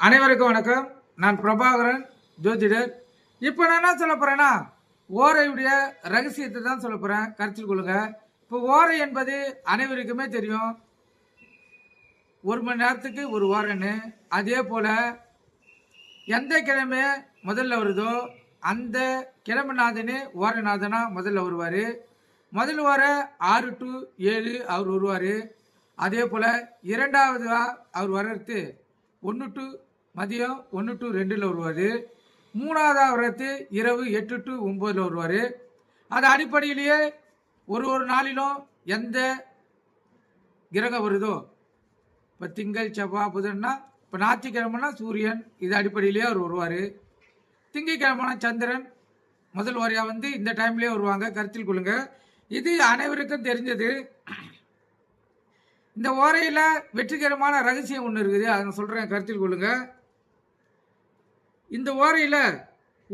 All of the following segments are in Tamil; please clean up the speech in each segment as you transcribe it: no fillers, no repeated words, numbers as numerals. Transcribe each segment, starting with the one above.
அனைவருக்கும் வணக்கம். நான் பிரபாகரன், ஜோதிடர். இப்போ நான் என்ன சொல்ல போறேன்னா, ஓரையுடைய ரகசியத்தை தான் சொல்ல போறேன். கருத்தில் கொள்ளுங்க. இப்போ ஓரை என்பது அனைவருக்குமே தெரியும். 1 மணி நேரத்துக்கு ஒரு ஓரைன்னு. அதே போல எந்த கிழமை முதல்ல வருதோ அந்த கிழமைநாதனே ஓரைநாதனா முதல்ல வருவார். முதல் ஓரை 6 to 7 அவர் வருவார். அதே போல் இரண்டாவது அவர் வர்றது 1 to மதியம் 1 to 2 வருவார். மூணாவது வரத்து இரவு 8 to 9 வருவார். அது அடிப்படையிலேயே ஒரு நாளிலும் எந்த கிரகம் வருதோ, இப்போ திங்கள் செவ்வாய் புதன்னா, இப்போ ஞாயிற்றுக்கிழமைனா சூரியன், இது அடிப்படையிலேயே அவர் வருவார். திங்கட்கிழமைனா சந்திரன் முதல் வாரியாக வந்து இந்த டைம்லேயே வருவாங்க. கருத்தில் கொள்ளுங்க. இது அனைவருக்கும் தெரிஞ்சது. இந்த ஓரையில் வெற்றிகரமான ரகசியம் ஒன்று இருக்குது, அதை நான் சொல்கிறேன். கருத்தில் கொள்ளுங்க. இந்த ஓரையில்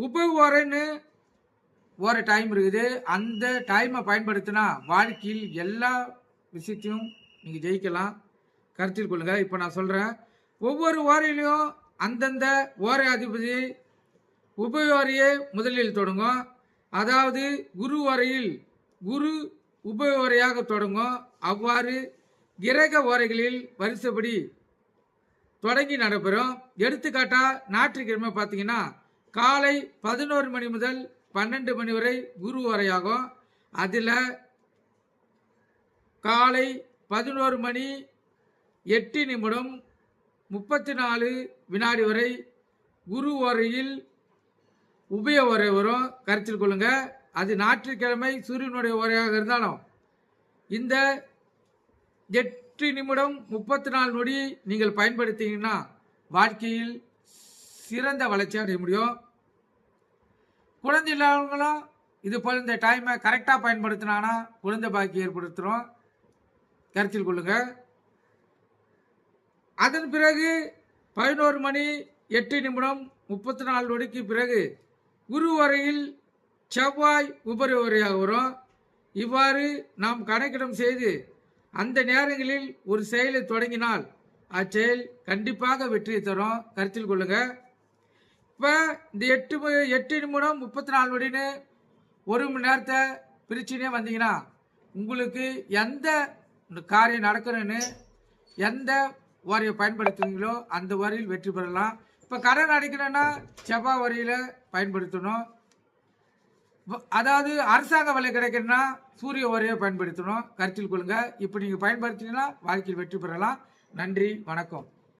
உப ஓரைன்னு ஓரை டைம் இருக்குது. அந்த டைமை பயன்படுத்தினா வாழ்க்கையில் எல்லா விஷயத்தையும் நீங்கள் ஜெயிக்கலாம். கருத்தில் கொள்ளுங்க. இப்போ நான் சொல்கிறேன். ஒவ்வொரு ஓரையிலையும் அந்தந்த ஓரை அதிபதி உப ஓரையே முதலில் தொடங்கும். அதாவது குரு ஓரையில் குரு உப ஓரையாக தொடங்கும். அவ்வாறு கிரக ஓரைகளில் வரிசைப்படி தொடங்கி நடைபெறும். எடுத்துக்காட்டா ஞாயிற்றுக்கிழமை பார்த்தீங்கன்னா காலை 11 மணி முதல் 12 மணி வரை குரு ஓரையாகும். அதில் காலை 11 மணி 8 நிமிடம் 34 வினாடி வரை குரு ஓரையில் உபய ஓரை வரும். கருத்தில் கொள்ளுங்க. அது ஞாயிற்றுக்கிழமை சூரியனுடைய ஓரையாக இருந்தாலும் இந்த 8 நிமிடம் 34 நொடி நீங்கள் பயன்படுத்திங்கன்னா வாழ்க்கையில் சிறந்த வளர்ச்சி அடைய முடியும். குழந்தை இல்லாதவங்களும் இது போல் இந்த டைமை கரெக்டாக பயன்படுத்தினாங்கன்னா குழந்தை பாக்கி ஏற்படுத்துகிறோம். கருத்தில் கொள்ளுங்க. அதன் பிறகு 11 மணி 8 நிமிடம் 34 நொடிக்கு பிறகு குரு வரையில் செவ்வாய் உபரி உரையாக வரும். இவ்வாறு நாம் கணக்கிடம் செய்து அந்த நேரங்களில் ஒரு செயலை தொடங்கினால் அச்செயல் கண்டிப்பாக வெற்றியை தரும். கருத்தில் கொள்ளுங்க. இப்போ இந்த 8 நிமிடம் 34 நொடின்னு 1 மணி நேரத்தை பிரிச்சுனே வந்தீங்கன்னா உங்களுக்கு எந்த காரியம் நடக்கணும்னு எந்த வரியை பயன்படுத்துவீங்களோ அந்த வரியில் வெற்றி பெறலாம். இப்போ கடன் அடைக்கணும்னா செவ்வாய் வரியில் பயன்படுத்தணும். அதாவது அரசாங்க வேலை கிடைக்கணும்னா சூரிய வரியை பயன்படுத்தணும். கருத்தில் கொள்ளுங்க. இப்போ நீங்கள் பயன்படுத்தினா வாழ்க்கையில் வெற்றி பெறலாம். நன்றி, வணக்கம்.